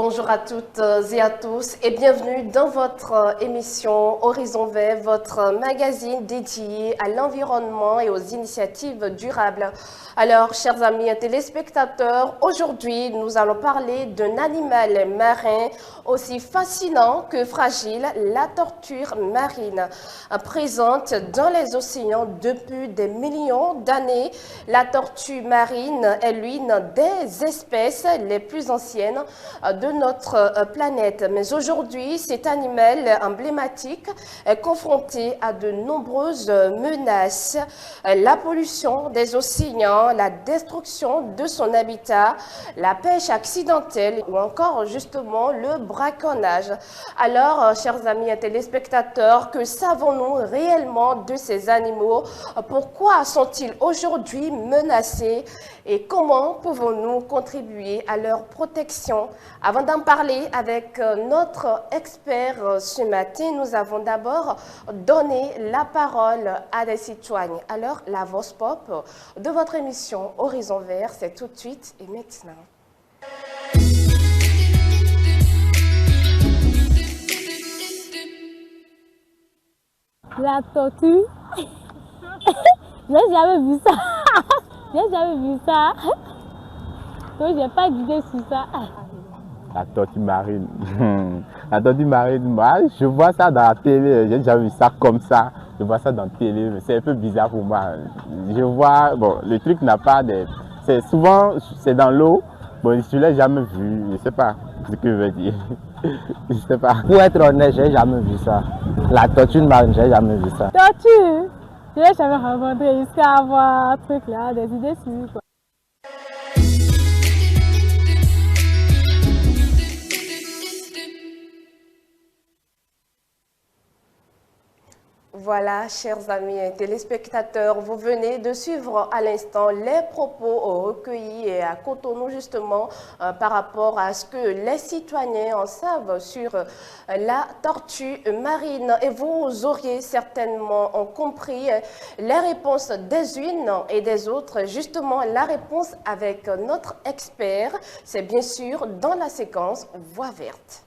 Bonjour à toutes et à tous et bienvenue dans votre émission Horizon Vert, votre magazine dédié à l'environnement et aux initiatives durables. Alors, chers amis téléspectateurs, aujourd'hui, nous allons parler d'un animal marin aussi fascinant que fragile, la tortue marine. Présente dans les océans depuis des millions d'années, la tortue marine est l'une des espèces les plus anciennes de notre planète. Mais aujourd'hui, cet animal emblématique est confronté à de nombreuses menaces. La pollution des océans, la destruction de son habitat, la pêche accidentelle ou encore justement le braconnage. Alors, chers amis téléspectateurs, que savons-nous réellement de ces animaux? Pourquoi sont-ils aujourd'hui menacés et comment pouvons-nous contribuer à leur protection? Avant d'en parler avec notre expert ce matin, nous avons d'abord donné la parole à des citoyens. Alors, la Voix Pop de votre émission Horizon Vert, c'est tout de suite et maintenant. La tortue, j'ai jamais vu ça. J'ai jamais vu ça. Donc, j'ai pas d'idée sur ça. La tortue marine. La tortue marine, moi, je vois ça dans la télé. J'ai déjà vu ça comme ça. Je vois ça dans la télé, mais c'est un peu bizarre pour moi. Je vois, bon, le truc n'a pas de... C'est souvent, c'est dans l'eau. Bon, je ne l'ai jamais vu. Je ne sais pas ce que je veux dire. Je sais pas. Pour être honnête, j'ai jamais vu ça. La tortue marine, j'ai jamais vu ça. Tortue, je l'ai jamais rencontré jusqu'à avoir un truc là, des idées sur lui, quoi. Voilà, chers amis téléspectateurs, vous venez de suivre à l'instant les propos recueillis à Cotonou justement par rapport à ce que les citoyens en savent sur la tortue marine. Et vous auriez certainement compris les réponses des unes et des autres. Justement, la réponse avec notre expert, c'est bien sûr dans la séquence Voix verte.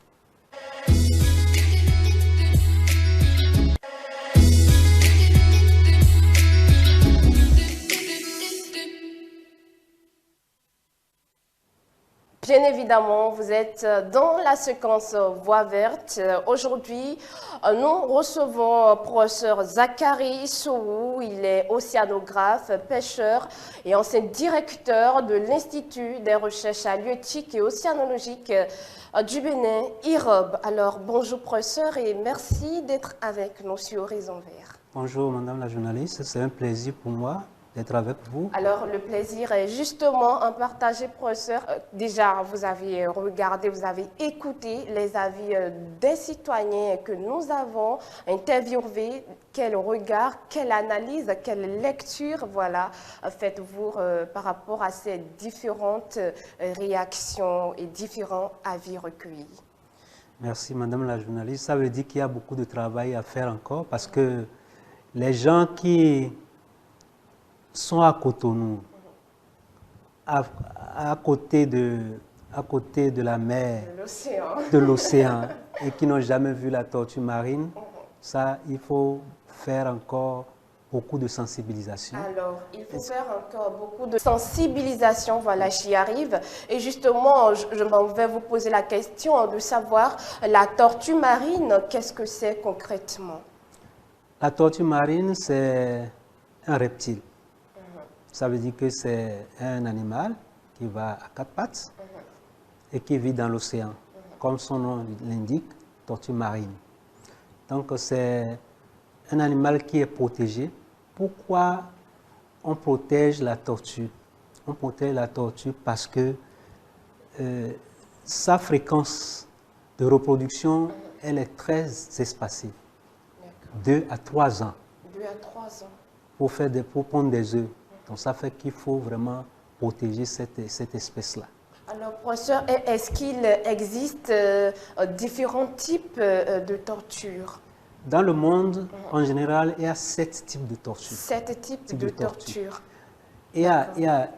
Bien évidemment, vous êtes dans la séquence Voix verte. Aujourd'hui, nous recevons professeur Zachary Sourou. Il est océanographe, pêcheur et ancien directeur de l'Institut des recherches halieutiques et océanologiques du Bénin, IROB. Alors, bonjour professeur et merci d'être avec nous sur Horizon Vert. Bonjour madame la journaliste, c'est un plaisir pour moi d'être avec vous. Alors, le plaisir est justement en partager, professeur. Déjà, vous avez regardé, vous avez écouté les avis des citoyens que nous avons interviewés. Quel regard, quelle analyse, quelle lecture, voilà, faites-vous par rapport à ces différentes réactions et différents avis recueillis? Merci madame la journaliste. Ça veut dire qu'il y a beaucoup de travail à faire encore parce que les gens qui sont à Cotonou, à côté de la mer, de l'océan, et qui n'ont jamais vu la tortue marine, ça, il faut faire encore beaucoup de sensibilisation. Alors, il faut faire encore beaucoup de sensibilisation, voilà, j'y arrive. Et justement, je m'en vais vous poser la question de savoir, la tortue marine, qu'est-ce que c'est concrètement? La tortue marine, c'est un reptile. Ça veut dire que c'est un animal qui va à quatre pattes et qui vit dans l'océan, comme son nom l'indique, tortue marine. Donc c'est un animal qui est protégé. Pourquoi on protège la tortue? On protège la tortue parce que sa fréquence de reproduction, elle est très espacée, 2 à 3 ans. 2 à 3 ans. Pour pondre des œufs. Donc ça fait qu'il faut vraiment protéger cette espèce-là. Alors, professeur, est-ce qu'il existe différents types de tortures? Dans le monde, en général, il y a 7 types de tortures. 7 types de tortures. Il y a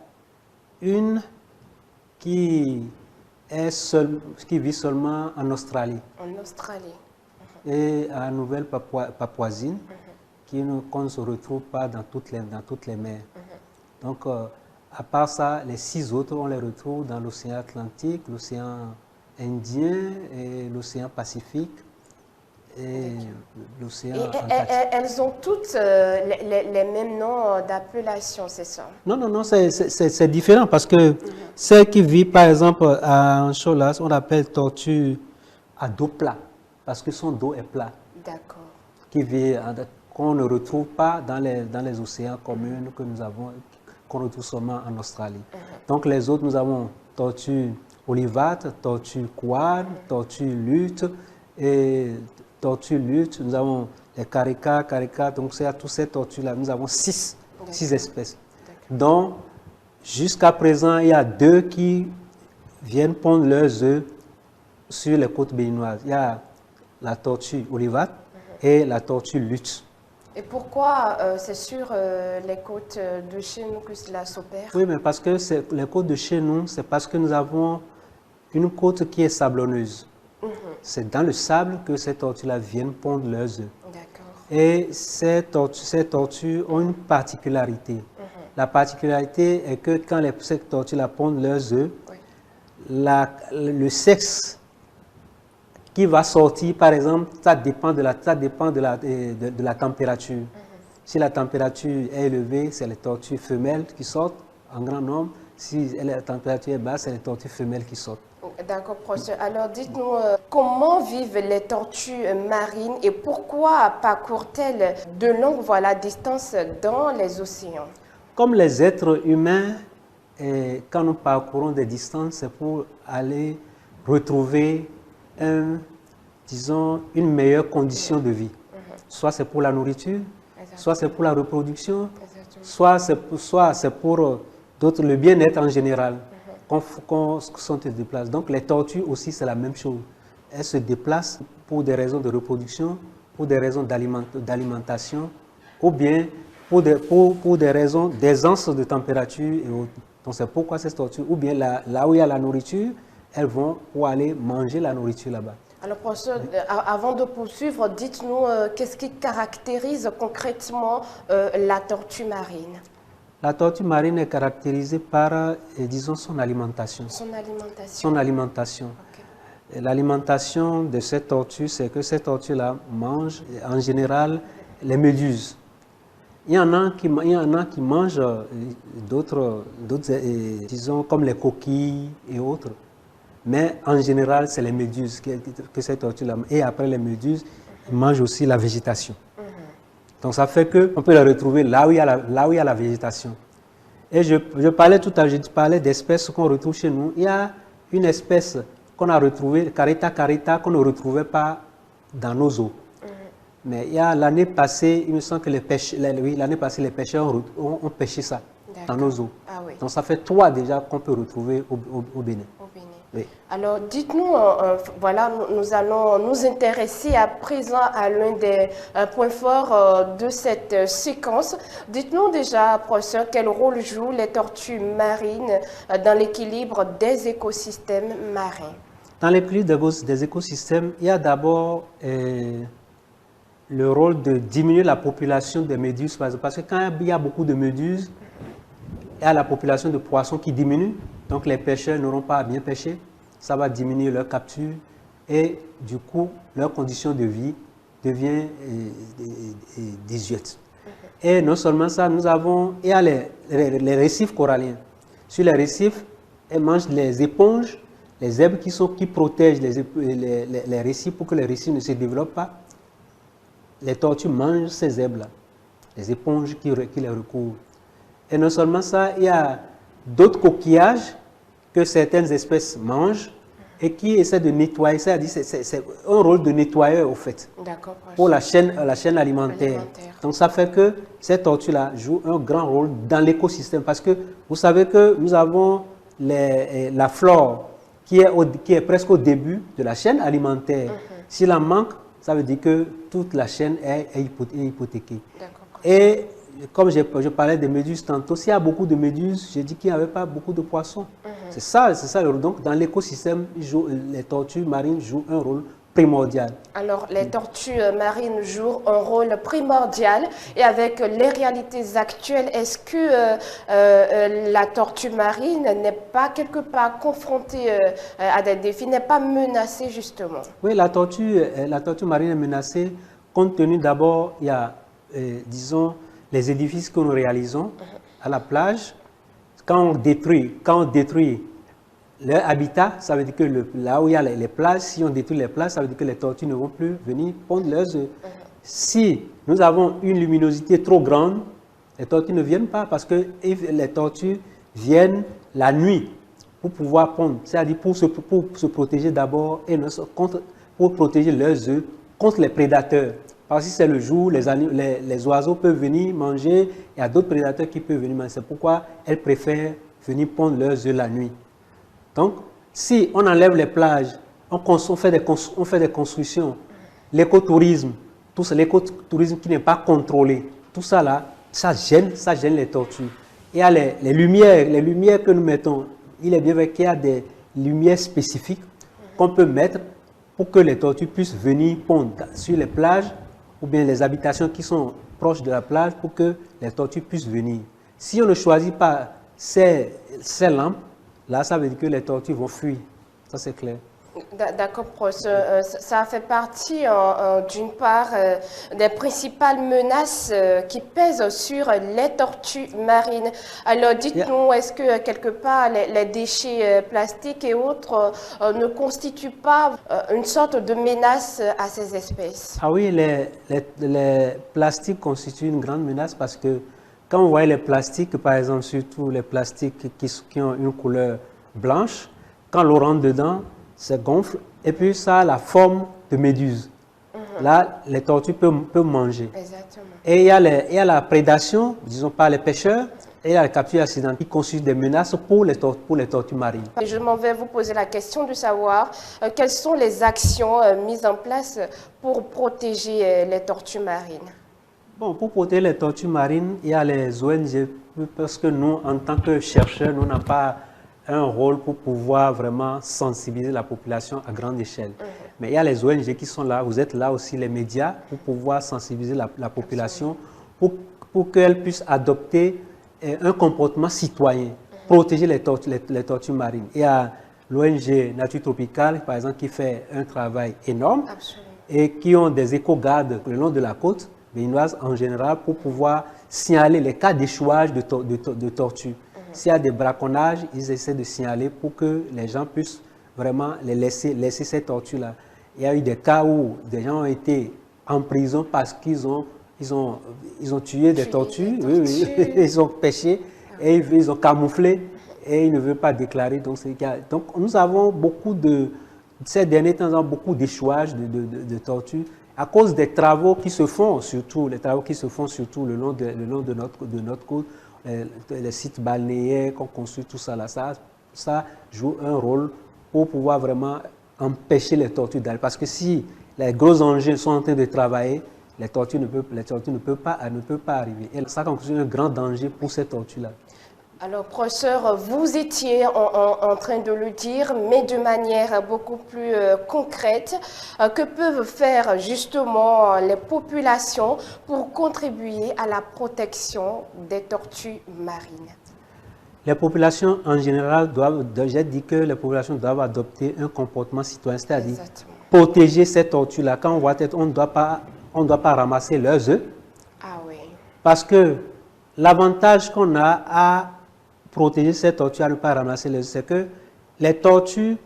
une qui qui vit seulement en Australie En Australie. et à Nouvelle-Papouasie, qu'on ne se retrouve pas dans toutes les mers. Donc, à part ça, les 6 autres, on les retrouve dans l'océan Atlantique, l'océan Indien et l'océan Pacifique et l'océan Antarctique. Elles ont toutes les mêmes noms d'appellation, c'est ça? Non, c'est différent parce que celle qui vit, par exemple, en Cholas, on l'appelle tortue à dos plat parce que son dos est plat. D'accord. Qui vit, qu'on ne retrouve pas dans les océans communs que nous avons, qu'on retrouve seulement en Australie. Donc les autres, nous avons tortue olivâtre, tortue couard, tortue lutte et tortue lutte. Nous avons les carica, donc c'est à tous ces tortues-là. Nous avons 6 espèces. Donc jusqu'à présent, il y a 2 qui viennent pondre leurs œufs sur les côtes béninoises. Il y a la tortue olivâtre et la tortue lutte. Et pourquoi c'est sur les côtes de chez nous que cela s'opère? Oui, mais parce que les côtes de chez nous, c'est parce que nous avons une côte qui est sablonneuse. C'est dans le sable que ces tortues-là viennent pondre leurs œufs. D'accord. Et ces tortues ont une particularité. La particularité est que quand ces tortues-là pondent leurs œufs, le sexe qui va sortir, par exemple, ça dépend de la température. Si la température est élevée, c'est les tortues femelles qui sortent en grand nombre. Si la température est basse, c'est les tortues femelles qui sortent. D'accord, professeur. Alors, dites-nous, comment vivent les tortues marines et pourquoi parcourent-elles de longues distances dans les océans? Comme les êtres humains, quand nous parcourons des distances, c'est pour aller retrouver une meilleure condition de vie. Soit c'est pour la nourriture, soit c'est pour la reproduction, soit c'est pour le bien-être en général, qu'on se déplace. Donc les tortues aussi, c'est la même chose. Elles se déplacent pour des raisons de reproduction, pour des raisons d'alimentation, ou bien pour des raisons d'aisance de température et autres. Donc c'est pourquoi ces tortues, ou bien là où il y a la nourriture, elles vont pour aller manger la nourriture là-bas. Alors, professeur, avant de poursuivre, dites-nous qu'est-ce qui caractérise concrètement la tortue marine? La tortue marine est caractérisée par, disons, son alimentation. Son alimentation. Okay. L'alimentation de cette tortue, c'est que cette tortue-là mange en général les méduses. Il y en a qui mangent d'autres, disons, comme les coquilles et autres. Mais en général, c'est les méduses que cette tortue-là. Et après les méduses, ils mangent aussi la végétation. Donc ça fait qu'on peut la retrouver là où il y a la végétation. Et je parlais tout à l'heure, je parlais d'espèces qu'on retrouve chez nous. Il y a une espèce qu'on a retrouvée, Carita carita, qu'on ne retrouvait pas dans nos eaux. Mais il y a l'année passée, il me semble que les pêcheurs ont pêché ça dans nos eaux. Ah, oui. Donc ça fait 3 déjà qu'on peut retrouver au Bénin. Oui. Alors, dites-nous, nous allons nous intéresser à présent à l'un des points forts de cette séquence. Dites-nous déjà, professeur, quel rôle jouent les tortues marines dans l'équilibre des écosystèmes marins? Dans l'équilibre des écosystèmes, il y a d'abord le rôle de diminuer la population des méduses, parce que quand il y a beaucoup de méduses, il y a la population de poissons qui diminue. Donc les pêcheurs n'auront pas à bien pêcher, ça va diminuer leur capture et du coup leur condition de vie devient désuète. Et non seulement ça, il y a les récifs coralliens. Sur les récifs, elles mangent les éponges, les zèbres qui protègent les récifs pour que les récifs ne se développent pas. Les tortues mangent ces zèbres-là, les éponges qui les recouvrent. Et non seulement ça, il y a d'autres coquillages que certaines espèces mangent et qui essaient de nettoyer. C'est un rôle de nettoyeur, au fait, pour la chaîne alimentaire. Donc, ça fait que ces tortues-là jouent un grand rôle dans l'écosystème. Parce que vous savez que nous avons la flore qui est presque au début de la chaîne alimentaire. S'il en manque, ça veut dire que toute la chaîne est hypothéquée. Et comme je parlais des méduses tantôt, s'il y a beaucoup de méduses, j'ai dit qu'il n'y avait pas beaucoup de poissons. C'est ça. Donc, dans l'écosystème, les tortues marines jouent un rôle primordial. Alors, les tortues marines jouent un rôle primordial. Et avec les réalités actuelles, est-ce que la tortue marine n'est pas quelque part confrontée à des défis, n'est pas menacée justement? Oui, la tortue marine est menacée compte tenu d'abord, il y a, disons, les édifices que nous réalisons à la plage. Quand on détruit leur habitat, ça veut dire que là où il y a les plages, si on détruit les plages, ça veut dire que les tortues ne vont plus venir pondre leurs œufs. Si nous avons une luminosité trop grande, les tortues ne viennent pas parce que les tortues viennent la nuit pour pouvoir pondre, c'est-à-dire pour se protéger d'abord et pour protéger leurs œufs contre les prédateurs. Parce que si c'est le jour, les oiseaux peuvent venir manger, il y a d'autres prédateurs qui peuvent venir manger. C'est pourquoi elles préfèrent venir pondre leurs œufs la nuit. Donc, si on enlève les plages, on fait des constructions, l'écotourisme, tout ça, l'écotourisme qui n'est pas contrôlé, tout ça là, ça gêne les tortues. Il y a les lumières que nous mettons, il est bien vrai qu'il y a des lumières spécifiques qu'on peut mettre pour que les tortues puissent venir pondre sur les plages ou bien les habitations qui sont proches de la plage pour que les tortues puissent venir. Si on ne choisit pas ces lampes, là, ça veut dire que les tortues vont fuir. Ça, c'est clair. D'accord, professeur. Ça fait partie, d'une part, des principales menaces qui pèsent sur les tortues marines. Alors, dites-nous, est-ce que, quelque part, les déchets plastiques et autres ne constituent pas une sorte de menace à ces espèces? Ah oui, les plastiques constituent une grande menace parce que quand on voit les plastiques, par exemple, surtout les plastiques qui ont une couleur blanche, quand l'eau rentre dedans, ça gonfle et puis ça a la forme de méduse. Là, les tortues peuvent manger. Exactement. Et il y a la prédation, disons par les pêcheurs, et il y a la capture accidentelle qui constitue des menaces pour les tortues marines. Je m'en vais vous poser la question de savoir quelles sont les actions mises en place pour protéger les tortues marines. Bon, pour protéger les tortues marines, il y a les ONG, parce que nous, en tant que chercheurs, nous n'avons pas un rôle pour pouvoir vraiment sensibiliser la population à grande échelle. Mais il y a les ONG qui sont là, vous êtes là aussi, les médias, pour pouvoir sensibiliser la population, pour qu'elle puisse adopter un comportement citoyen, protéger les tortues marines. Il y a l'ONG Nature Tropicale, par exemple, qui fait un travail énorme. Absolument. Et qui ont des éco-gardes le long de la côte béninoise en général pour pouvoir signaler les cas d'échouage de tortues. S'il y a des braconnages, ils essaient de signaler pour que les gens puissent vraiment les laisser ces tortues-là. Il y a eu des cas où des gens ont été en prison parce qu'ils ont tué des tortues, oui, ils ont pêché et ils ont camouflé et ils ne veulent pas déclarer. Donc nous avons ces derniers temps, nous avons beaucoup d'échouages de tortues à cause des travaux qui se font, surtout le long de notre côte. Les sites balnéaires qu'on construit, tout ça là, ça joue un rôle pour pouvoir vraiment empêcher les tortues d'aller. Parce que si les gros engins sont en train de travailler, les tortues ne peuvent pas arriver. Et ça constitue un grand danger pour ces tortues-là. Alors, professeur, vous étiez en train de le dire, mais de manière beaucoup plus concrète. Que peuvent faire justement les populations pour contribuer à la protection des tortues marines? Les populations en général j'ai dit que les populations doivent adopter un comportement citoyen, c'est-à-dire protéger ces tortues-là. Quand on voit on ne doit pas ramasser leurs œufs. Ah oui. Parce que l'avantage qu'on a à protéger ces tortues, à ne pas ramasser les œufs, c'est que les tortues,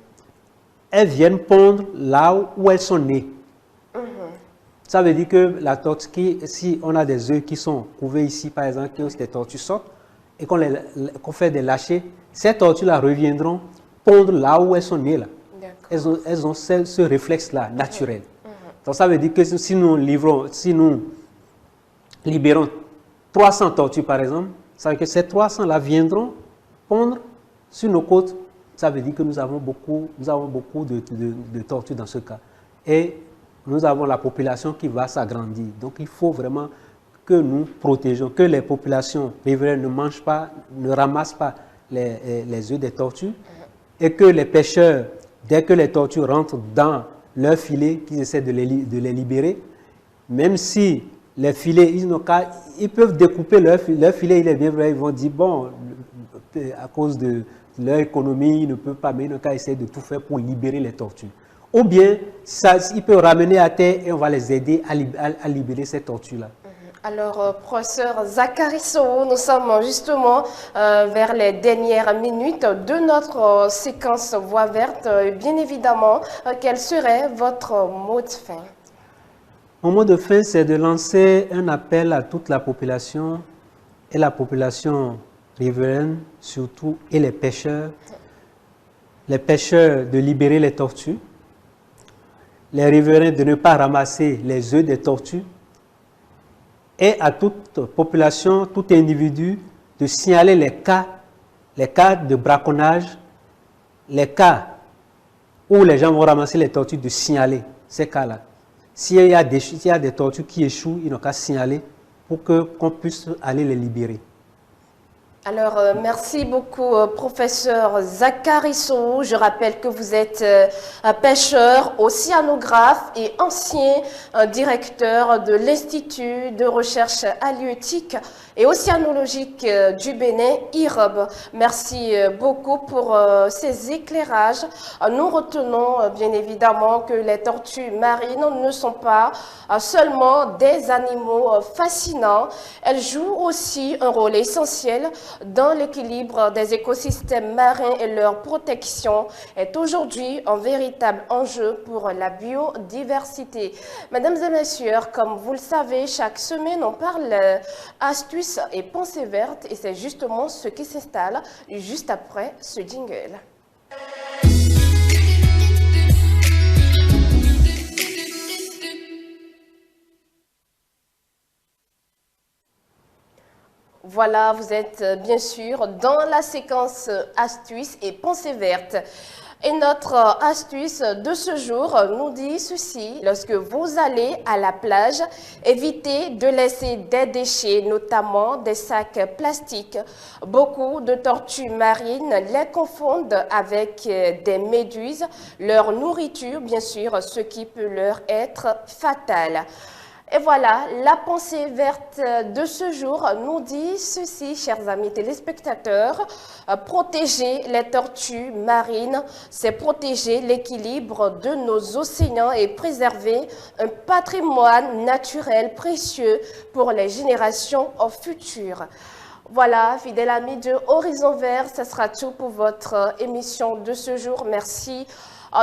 elles viennent pondre là où elles sont nées. Ça veut dire que la tortue, si on a des œufs qui sont couvés ici, par exemple, que des tortues sortent, et qu'on fait des lâchers, ces tortues-là reviendront pondre là où elles sont nées. Là. Elles ont ce réflexe-là, naturel. Donc ça veut dire que si nous libérons 300 tortues, par exemple, ça veut dire que ces 300-là viendront pondre sur nos côtes. Ça veut dire que nous avons beaucoup de tortues dans ce cas. Et nous avons la population qui va s'agrandir. Donc il faut vraiment que nous protégeons, que les populations riveraines ne mangent pas, ne ramassent pas les œufs des tortues, et que les pêcheurs, dès que les tortues rentrent dans leur filet, qu'ils essaient de les libérer, même si les filets, ils peuvent découper leur filet, il est bien vrai, ils vont dire, bon, à cause de leur économie, ils ne peuvent pas, mais ils n'ont qu'à essayer de tout faire pour libérer les tortues. Ou bien, ils peuvent ramener à terre et on va les aider à libérer ces tortues-là. Alors, professeur Zachary Sow, nous sommes justement vers les dernières minutes de notre séquence Voix verte. Bien évidemment, quel serait votre mot de fin? Mon mot de fin, c'est de lancer un appel à toute la population et la population riveraine surtout, et les pêcheurs de libérer les tortues, les riverains de ne pas ramasser les œufs des tortues, et à toute population, tout individu, de signaler les cas de braconnage, les cas où les gens vont ramasser les tortues, de signaler ces cas-là. S'il y a des tortues qui échouent, ils n'ont qu'à signaler pour qu'on puisse aller les libérer. Alors, merci beaucoup, professeur Zachary Sow. Je rappelle que vous êtes pêcheur, océanographe et ancien directeur de l'Institut de recherche halieutique et océanologique du Bénin, IROB. Merci beaucoup pour ces éclairages. Nous retenons bien évidemment que les tortues marines ne sont pas seulement des animaux fascinants. Elles jouent aussi un rôle essentiel dans l'équilibre des écosystèmes marins, et leur protection est aujourd'hui un véritable enjeu pour la biodiversité. Mesdames et messieurs, comme vous le savez, chaque semaine on parle astuces et pensées vertes, et c'est justement ce qui s'installe juste après ce jingle. Voilà, vous êtes bien sûr dans la séquence astuces et pensées vertes. Et notre astuce de ce jour nous dit ceci: lorsque vous allez à la plage, évitez de laisser des déchets, notamment des sacs plastiques. Beaucoup de tortues marines les confondent avec des méduses, leur nourriture bien sûr, ce qui peut leur être fatal. Et voilà, la pensée verte de ce jour nous dit ceci, chers amis téléspectateurs: protéger les tortues marines, c'est protéger l'équilibre de nos océans et préserver un patrimoine naturel précieux pour les générations futures. Voilà, fidèles amis de Horizon Vert, ce sera tout pour votre émission de ce jour. Merci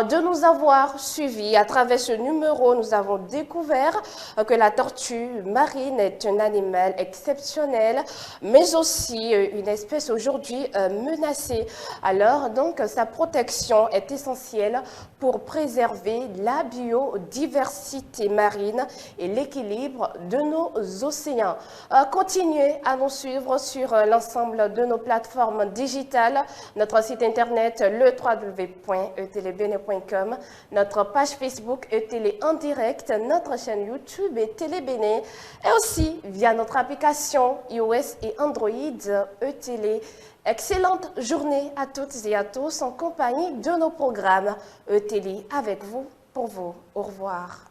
de nous avoir suivis. À travers ce numéro, nous avons découvert que la tortue marine est un animal exceptionnel, mais aussi une espèce aujourd'hui menacée. Alors, donc, sa protection est essentielle pour préserver la biodiversité marine et l'équilibre de nos océans. Continuez à nous suivre sur l'ensemble de nos plateformes digitales, notre site internet le www.etelebene.com, notre page Facebook ETélé en direct, notre chaîne YouTube ETélé Bénin, et aussi via notre application iOS et Android ETélé. Excellente journée à toutes et à tous en compagnie de nos programmes ETélé avec vous, pour vous. Au revoir.